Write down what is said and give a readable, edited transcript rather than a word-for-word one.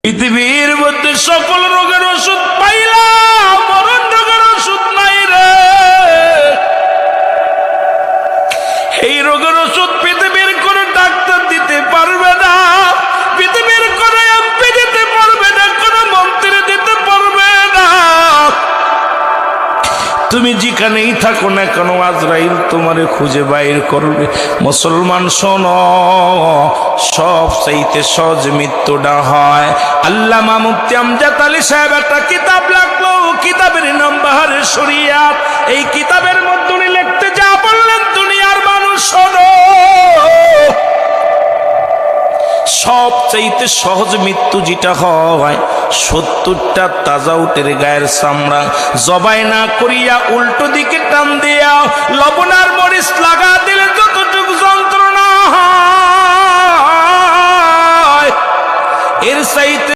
পৃথিবীর মধ্যে সকল রোগের ওষুধ পাইলাম, মরণ রোগের ওষুধ নাই রে। এই রোগের ওষুধ পৃথিবীর কোন ডাক্তার দিতে পারবে না, পৃথিবীর কোন এমপি দিতে পারবে না, কোন মন্ত্রী দিতে পারবে না। তুমি যেখানেই থাকো না কেন আজরাইল তোমারে খুঁজে বাইর করবে। মুসলমান শোনো, সব চাইতে সহজ মৃত্যুটা হয়। আল্লামা মুফতি আমজাদ আলী সাহেব একটা কিতাব লিখলো, কিতাবের নাম বাহারে শরিয়াত। এই কিতাবের মধ্যে উনি লিখতে যা বললেন, দুনিয়ার মানুষ শোনো, সব চাইতে সহজ মৃত্যু যেটা হয়, 70টা তাজা উটের গায়ের চামড়া জবাই না করিয়া উল্টো দিকে টান দিয়া লবণ আর মরিচ লাগা দিলে যতটুকু যন্ত্রণা হয়, এর চাইতে